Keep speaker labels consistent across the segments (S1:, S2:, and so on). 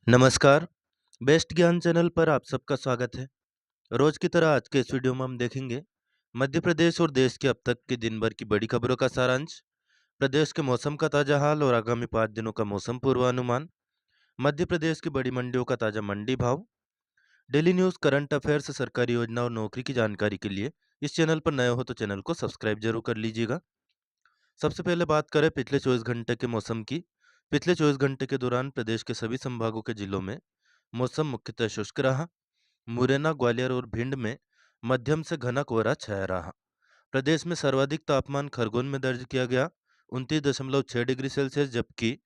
S1: नमस्कार, बेस्ट ज्ञान चैनल पर आप सबका स्वागत है। रोज की तरह आज के इस वीडियो में हम देखेंगे मध्य प्रदेश और देश के अब तक के दिन भर की बड़ी खबरों का सारांश, प्रदेश के मौसम का ताजा हाल और आगामी 5 दिनों का मौसम पूर्वानुमान, मध्य प्रदेश की बड़ी मंडियों का ताजा मंडी भाव, डेली न्यूज, करंट अफेयर्स, सरकारी योजना और नौकरी की जानकारी के लिए इस चैनल पर नए हो तो चैनल को सब्सक्राइब जरूर कर लीजिएगा। सबसे पहले बात करें पिछले 24 घंटे के मौसम की। पिछले 24 घंटे के दौरान प्रदेश के सभी संभागों के जिलों में मौसम मुख्यतः शुष्क रहा। मुरैना, ग्वालियर और भिंड में मध्यम से घना कोहरा छाया रहा। प्रदेश में सर्वाधिक तापमान खरगोन में दर्ज किया गया 29.6 डिग्री सेल्सियस, जबकि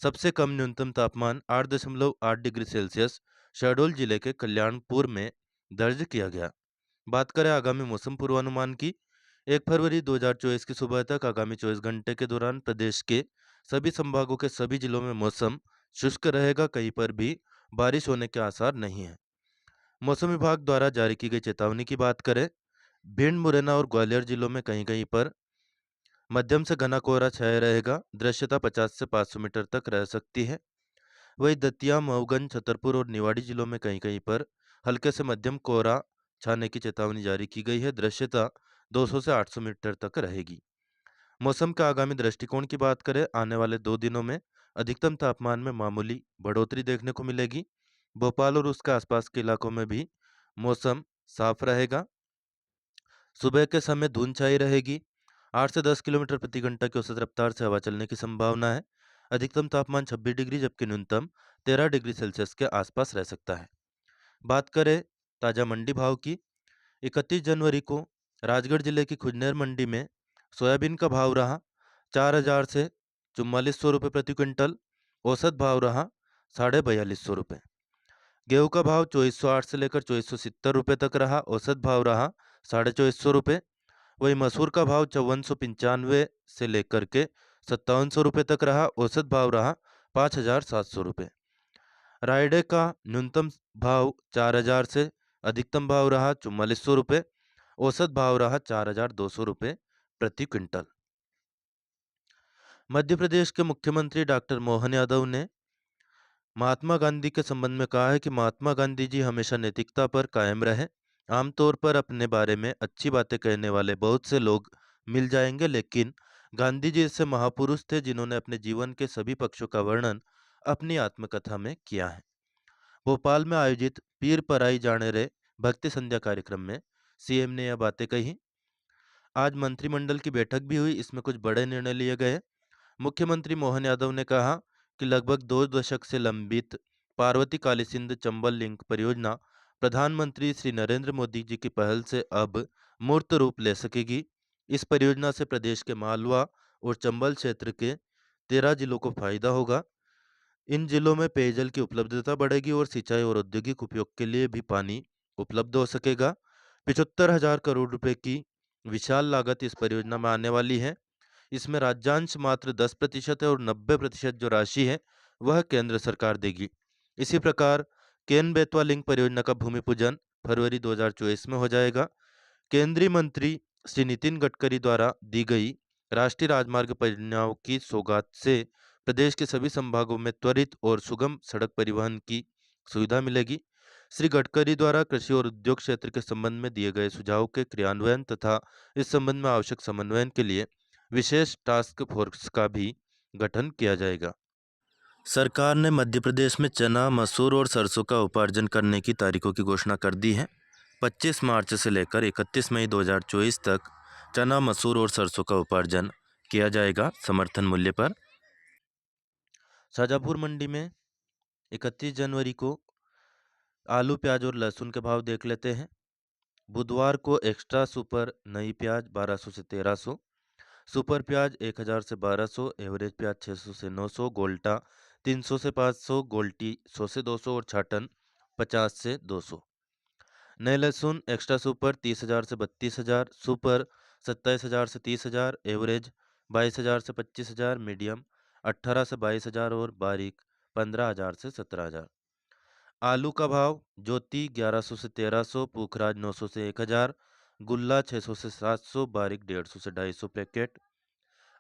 S1: सबसे कम न्यूनतम तापमान 8.8 डिग्री सेल्सियस शहडोल जिले के कल्याणपुर में दर्ज किया गया। बात करें आगामी मौसम पूर्वानुमान की। 1 फरवरी 2024 की सुबह तक आगामी 24 घंटे के दौरान प्रदेश के सभी संभागों के सभी जिलों में मौसम शुष्क रहेगा। कहीं पर भी बारिश होने के आसार नहीं है। मौसम विभाग द्वारा जारी की गई चेतावनी की बात करें, भिंड, मुरैना और ग्वालियर जिलों में कहीं कहीं पर मध्यम से घना कोहरा छाया रहेगा। दृश्यता 50 से 500 मीटर तक रह सकती है। वहीं दतिया, मऊगंज, छतरपुर और निवाड़ी जिलों में कहीं कहीं पर हल्के से मध्यम कोहरा छाने की चेतावनी जारी की गई है। दृश्यता 200 से 800 मीटर तक रहेगी। मौसम के आगामी दृष्टिकोण की बात करें, आने वाले 2 दिनों में अधिकतम तापमान में मामूली बढ़ोतरी देखने को मिलेगी। भोपाल और उसके आसपास के इलाकों में भी मौसम साफ रहेगा। सुबह के समय धुंध छाई रहेगी। 8 से 10 किलोमीटर प्रति घंटा की औसत रफ्तार से हवा चलने की संभावना है। अधिकतम तापमान 26 डिग्री जबकि न्यूनतम 13 डिग्री सेल्सियस के आसपास रह सकता है। बात करें ताजा मंडी भाव की। 31 जनवरी को राजगढ़ जिले की खुजनेर मंडी में सोयाबीन का भाव रहा 4,000 से 4400 रुपये प्रति क्विंटल। औसत भाव रहा 4250 रुपये। गेहूं का भाव 2408 से लेकर 2470 रुपये तक रहा। औसत भाव रहा 2450 रुपये। वहीं मसूर का भाव 5495 से लेकर के 5700 रुपये तक रहा। औसत भाव रहा 5700 रुपये। रायडे का न्यूनतम भाव 4000 से अधिकतम भाव रहा 4400 रुपये। औसत भाव रहा 4200 रुपये प्रति क्विंटल। मध्य प्रदेश के मुख्यमंत्री डॉक्टर मोहन यादव ने महात्मा गांधी के संबंध में कहा है कि महात्मा गांधी जी हमेशा नैतिकता पर कायम रहे। आमतौर पर अपने बारे में अच्छी बातें कहने वाले बहुत से लोग मिल जाएंगे, लेकिन गांधी जी ऐसे महापुरुष थे जिन्होंने अपने जीवन के सभी पक्षों का वर्णन अपनी आत्मकथा में किया है। भोपाल में आयोजित पीर पराई जाने रे भक्ति संध्या कार्यक्रम में सीएम ने यह बातें कही। आज मंत्रिमंडल की बैठक भी हुई, इसमें कुछ बड़े निर्णय लिए गए। मुख्यमंत्री मोहन यादव ने कहा कि लगभग 2 दशक से लंबित पार्वती काली सिंध चंबल लिंक परियोजना प्रधानमंत्री श्री नरेंद्र मोदी जी की पहल से अब मूर्त रूप ले सकेगी। इस परियोजना से प्रदेश के मालवा और चंबल क्षेत्र के 13 जिलों को फायदा होगा। इन जिलों में पेयजल की उपलब्धता बढ़ेगी और सिंचाई और औद्योगिक उपयोग के लिए भी पानी उपलब्ध हो सकेगा। 75,000 करोड़ रुपए की विशाल लागत इस परियोजना में आने वाली है। इसमें राज्यांश मात्र 10% है और 90% जो राशि है वह केंद्र सरकार देगी। इसी प्रकार केन बेतवा लिंक परियोजना का भूमि पूजन फरवरी 2024 में हो जाएगा। केंद्रीय मंत्री श्री नितिन गडकरी द्वारा दी गई राष्ट्रीय राजमार्ग परियोजनाओं की सौगात से प्रदेश के सभी संभागों में त्वरित और सुगम सड़क परिवहन की सुविधा मिलेगी। श्री गडकरी द्वारा कृषि और उद्योग क्षेत्र के संबंध में दिए गए सुझाव के क्रियान्वयन तथा इस संबंध में आवश्यक समन्वयन के लिए विशेष टास्क फोर्स का भी गठन किया जाएगा। सरकार ने मध्य प्रदेश में चना, मसूर और सरसों का उपार्जन करने की तारीखों की घोषणा कर दी है। 25 मार्च से लेकर 31 मई 2024 तक चना, मसूर और सरसों का उपार्जन किया जाएगा समर्थन मूल्य पर। शाजापुर मंडी में 31 जनवरी को आलू, प्याज और लहसुन के भाव देख लेते हैं। बुधवार को एक्स्ट्रा सुपर नई प्याज 1200 से 1300, सुपर प्याज 1000 से 1200, एवरेज प्याज 600 से 900, गोल्टा 300 से 500, गोल्टी 100 से 200 और छाटन 50 से 200। नए लहसुन एक्स्ट्रा सुपर 30,000 से 32,000, सुपर 27,000 से 30,000, एवरेज 22,000 से 25,000, मीडियम 18 से 22,000 और बारीक 15,000 से 17,000। आलू का भाव ज्योति 1100 से 1300, पुखराज 900 से 1000, गुल्ला 600 से 700, बारीक 150 से 250 पैकेट।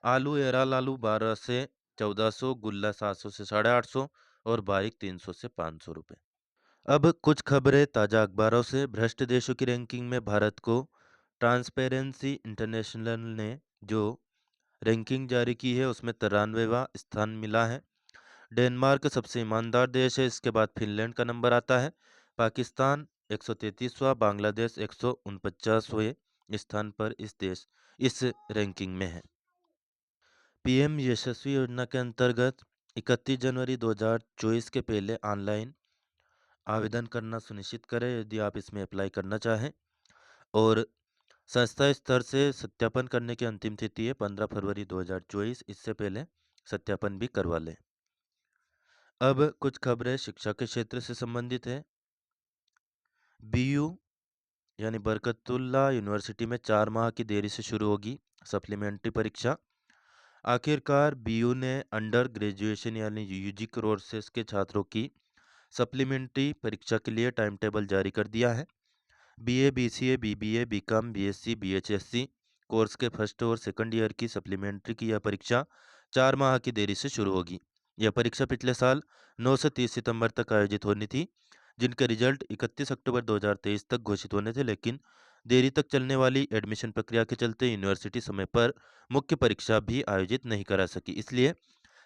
S1: आलू एराल आलू 12 से 1400, गुल्ला 700 से 850 और बारीक 300 से 500 रुपये। अब कुछ खबरें ताज़ा अखबारों से। भ्रष्ट देशों की रैंकिंग में भारत को ट्रांसपेरेंसी इंटरनेशनल ने जो रैंकिंग जारी की है उसमें 93वां स्थान मिला है। डेनमार्क सबसे ईमानदार देश है, इसके बाद फिनलैंड का नंबर आता है। पाकिस्तान 133वां, बांग्लादेश 149वें स्थान पर इस रैंकिंग में है। पीएम यशस्वी योजना के अंतर्गत 31 जनवरी 2024 के पहले ऑनलाइन आवेदन करना सुनिश्चित करें यदि आप इसमें अप्लाई करना चाहें। और संस्था स्तर से सत्यापन करने की अंतिम तिथि है 15 फरवरी 2024। इससे पहले सत्यापन भी करवा लें। अब कुछ खबरें शिक्षा के क्षेत्र से संबंधित है। बीयू यानी बरकतुल्ला यूनिवर्सिटी में 4 माह की देरी से शुरू होगी सप्लीमेंट्री परीक्षा। आखिरकार बीयू ने अंडर ग्रेजुएशन यानी यूजी कोर्सेस के छात्रों की सप्लीमेंट्री परीक्षा के लिए टाइम टेबल जारी कर दिया है। BA, BCA, BBA, BCom, BSc, बीएचएससी कोर्स के फर्स्ट और सेकंड ईयर की सप्लीमेंट्री की यह परीक्षा 4 माह की देरी से शुरू होगी। यह परीक्षा पिछले साल 9 से 30 सितंबर तक आयोजित होनी थी, जिनके रिजल्ट 31 अक्टूबर 2023 तक घोषित होने थे, लेकिन देरी तक चलने वाली एडमिशन प्रक्रिया के चलते यूनिवर्सिटी समय पर मुख्य परीक्षा भी आयोजित नहीं करा सकी। इसलिए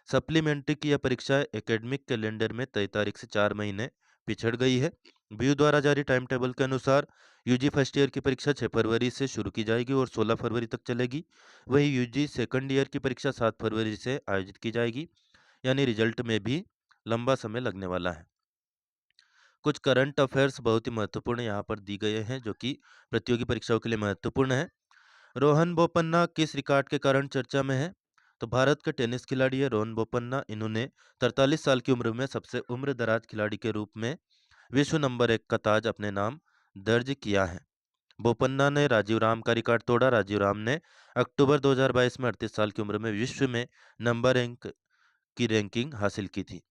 S1: सप्लीमेंट्री की यह परीक्षा एकेडमिक कैलेंडर में तय तारीख से 4 महीने पिछड़ गई है। बीयू द्वारा जारी टाइम टेबल के अनुसार यूजी फर्स्ट ईयर की परीक्षा 6 फरवरी से शुरू की जाएगी और 16 फरवरी तक चलेगी। वहीं यूजी सेकंड ईयर की परीक्षा 7 फरवरी से आयोजित की जाएगी, यानी रिजल्ट में भी लंबा समय लगने वाला है। कुछ करंट अफेयर्स बहुत ही महत्वपूर्ण यहाँ पर दी गए हैं जो कि प्रतियोगी परीक्षाओं के लिए महत्वपूर्ण है। रोहन बोपन्ना किस रिकॉर्ड के कारण चर्चा में है? तो भारत के टेनिस खिलाड़ी है रोहन बोपन्ना। इन्होंने 43 साल की उम्र में सबसे उम्र दराज खिलाड़ी के रूप में विश्व नंबर 1 का ताज अपने नाम दर्ज किया है। बोपन्ना ने राजीव राम का रिकॉर्ड तोड़ा। राजीव राम ने अक्टूबर 2022 में 38 साल की उम्र में विश्व में नंबर 1 की रैंकिंग हासिल की थी।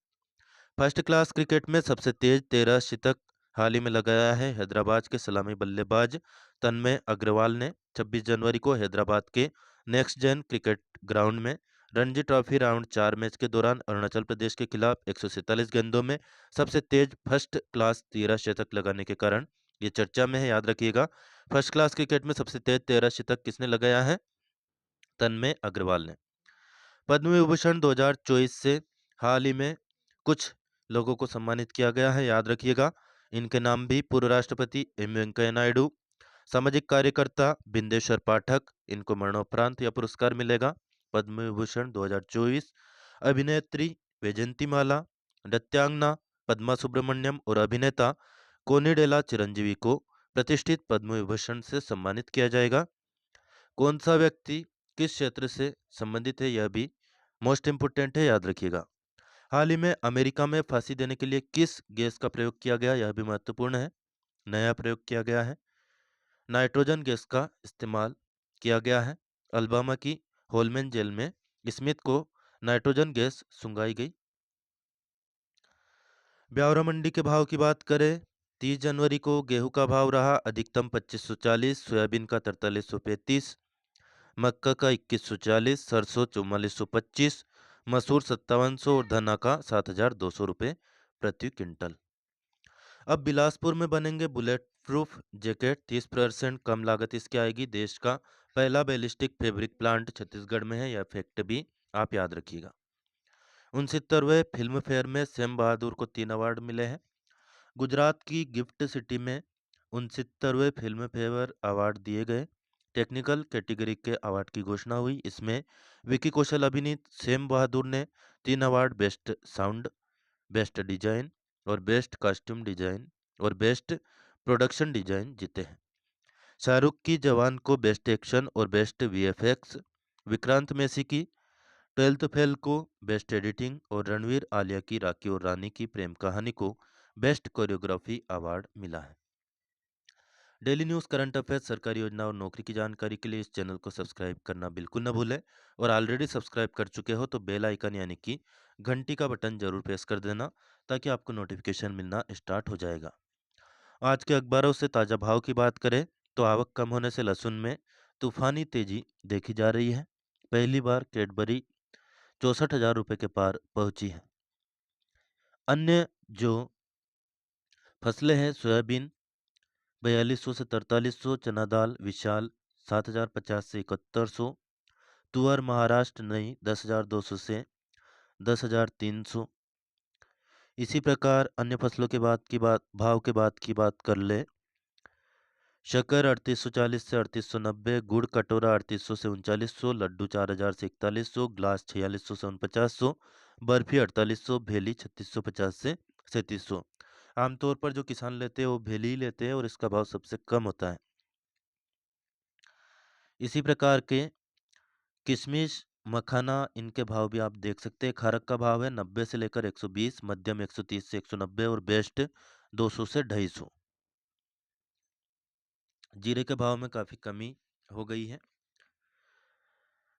S1: फर्स्ट क्लास क्रिकेट में सबसे तेज 13 शतक हाल ही में लगाया है हैदराबाद के सलामी बल्लेबाज तन्मय अग्रवाल ने। 26 जनवरी को हैदराबाद के नेक्स्ट जेन क्रिकेट ग्राउंड में रणजी ट्रॉफी राउंड 4 मैच के दौरान अरुणाचल प्रदेश के खिलाफ 147 गेंदों में सबसे तेज फर्स्ट क्लास 13 शतक लगाने के कारण ये चर्चा में है। याद रखिएगा, फर्स्ट क्लास क्रिकेट में सबसे तेज 13 शतक किसने लगाया है? तन्मय अग्रवाल ने। पद्म विभूषण 2024 से हाल ही में कुछ लोगों को सम्मानित किया गया है, याद रखिएगा। इनके नाम भी पूर्व राष्ट्रपति एम वेंकैया नायडू, सामाजिक कार्यकर्ता बिंदेश्वर पाठक, इनको मरणोपरांत यह पुरस्कार मिलेगा। पद्म विभूषण 2024 अभिनेत्री वैजयंतीमाला, नृत्यांगना पद्मा सुब्रमण्यम और अभिनेता कोनिडेला चिरंजीवी को प्रतिष्ठित पद्म विभूषण से सम्मानित किया जाएगा। कौन सा व्यक्ति किस क्षेत्र से संबंधित है यह भी मोस्ट इम्पोर्टेंट है, याद रखिएगा। हाल ही में अमेरिका में फांसी देने के लिए किस गैस का प्रयोग किया गया यह भी महत्वपूर्ण है। नया प्रयोग किया गया है, नाइट्रोजन गैस का इस्तेमाल किया गया है। अल्बामा की होलमैन जेल में स्मिथ को नाइट्रोजन गैस सुंघाई गई। ब्यावरा मंडी के भाव की बात करें, 30 जनवरी को गेहूं का भाव रहा अधिकतम 2540, सोयाबीन का 4335, मक्का का 2140, सरसों 4425, मसूर 5700 और धना का 7200 रुपये प्रति क्विंटल। अब बिलासपुर में बनेंगे बुलेट प्रूफ जैकेट, 30% कम लागत इसकी आएगी। देश का पहला बैलिस्टिक फैब्रिक प्लांट छत्तीसगढ़ में है, यह फैक्ट भी आप याद रखिएगा। 69वें फिल्म फेयर में सैम बहादुर को 3 अवार्ड मिले हैं। गुजरात की गिफ्ट सिटी में 69वें फिल्म फेयर अवार्ड दिए गए। टेक्निकल कैटेगरी के अवार्ड की घोषणा हुई। इसमें विकी कौशल अभिनीत सैम बहादुर ने 3 award best sound, best design और बेस्ट कॉस्ट्यूम डिजाइन और बेस्ट प्रोडक्शन डिजाइन जीते हैं। शाहरुख की जवान को बेस्ट एक्शन और बेस्ट वीएफएक्स, विक्रांत मैसी की 12th फेल को बेस्ट एडिटिंग और रणवीर आलिया की राखी और रानी की प्रेम कहानी को बेस्ट कोरियोग्राफी अवार्ड मिला है। डेली न्यूज़, करंट अफेयर्स, सरकारी योजना और नौकरी की जानकारी के लिए इस चैनल को सब्सक्राइब करना बिल्कुल न भूलें। और ऑलरेडी सब्सक्राइब कर चुके हो तो बेल आइकन यानी कि घंटी का बटन जरूर प्रेस कर देना, ताकि आपको नोटिफिकेशन मिलना स्टार्ट हो जाएगा। आज के अखबारों से ताज़ा भाव की बात करें तो आवक कम होने से लहसुन में तूफानी तेजी देखी जा रही है। पहली बार कैडबरी 64,000 रुपये के पार पहुंची है। अन्य जो फसलें हैं सोयाबीन 4200 से 4300, चना दाल विशाल 7050 से 7100, तुअर महाराष्ट्र नई 10,200 से 10,300। इसी प्रकार अन्य फसलों के भाव के बाद की बात कर ले। शक्कर 3840 से 3890, गुड़ कटोरा 3800 से 3900, लड्डू 4000 से 4100, ग्लास 4600 से 4900, बर्फी 4800, भेली 3650 से 3700। आमतौर पर जो किसान लेते हैं वो भेली ही लेते हैं और इसका भाव सबसे कम होता है। इसी प्रकार के किशमिश मखाना इनके भाव भी आप देख सकते हैं। खारक का भाव है 90 से लेकर 120, मध्यम 130 से 190 और बेस्ट 200 से 250। जीरे के भाव में काफ़ी कमी हो गई है।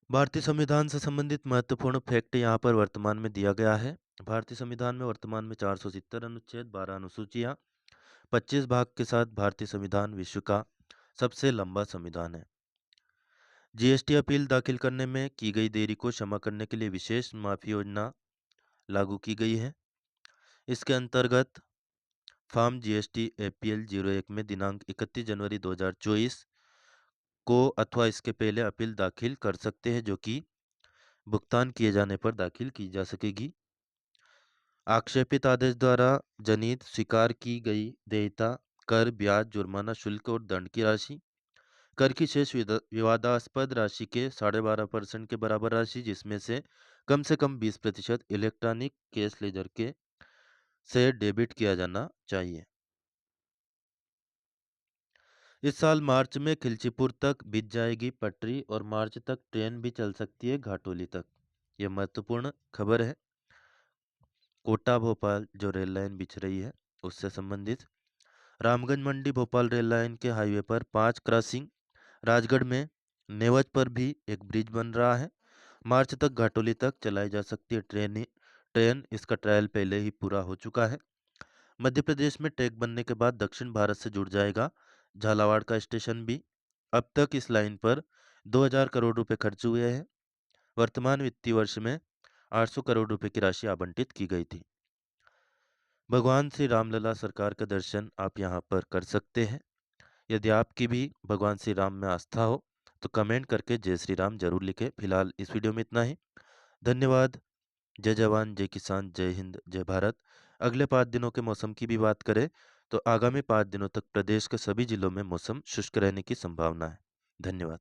S1: भारतीय संविधान से संबंधित महत्वपूर्ण फैक्ट यहाँ पर वर्तमान में दिया गया है। भारतीय संविधान में वर्तमान में 470 अनुच्छेद, 12 अनुसूचियाँ, 25 भाग के साथ भारतीय संविधान विश्व का सबसे लंबा संविधान है। जीएसटी अपील दाखिल करने में की गई देरी को क्षमा करने के लिए विशेष माफी योजना लागू की गई है। इसके अंतर्गत फॉर्म जीएसटी एपीएल 01 में दिनांक 31 जनवरी 2024 को अथवा इसके पहले अपील दाखिल कर सकते हैं, जो कि भुगतान किए जाने पर दाखिल की जा सकेगी। आक्षेपित आदेश द्वारा जनित स्वीकार की गई देयता, कर, ब्याज, जुर्माना, शुल्क और दंड की राशि, कर की शेष विवादास्पद राशि के 12.5% के बराबर राशि, जिसमें से कम 20% इलेक्ट्रॉनिक कैश लेजर के से डेबिट किया जाना चाहिए। इस साल मार्च में खिलचीपुर तक बिछ जाएगी पटरी और मार्च तक ट्रेन भी चल सकती है घाटोली तक। यह महत्वपूर्ण खबर है। कोटा भोपाल जो रेल लाइन बिछ रही है उससे संबंधित। रामगंज मंडी भोपाल रेल लाइन के हाईवे पर 5 क्रॉसिंग। राजगढ़ में नेवज पर भी एक ब्रिज बन रहा है। मार्च तक घाटोली तक चलाई जा सकती है ट्रेन। इसका ट्रायल पहले ही पूरा हो चुका है। मध्य प्रदेश में ट्रैक बनने के बाद दक्षिण भारत से जुड़ जाएगा झालावाड़ का स्टेशन भी। अब तक इस लाइन पर 2000 करोड़ रुपए खर्च हुए हैं। वर्तमान वित्तीय वर्ष में 800 करोड़ रुपए की राशि आवंटित की गई थी। भगवान श्री रामलला सरकार का दर्शन आप यहाँ पर कर सकते हैं। यदि आपकी भी भगवान श्री राम में आस्था हो तो कमेंट करके जय श्री राम जरूर लिखें। फिलहाल इस वीडियो में इतना ही। धन्यवाद। जय जवान, जय किसान, जय हिंद, जय भारत। अगले 5 दिनों के मौसम की भी बात करें तो आगामी 5 दिनों तक प्रदेश के सभी जिलों में मौसम शुष्क रहने की संभावना है। धन्यवाद।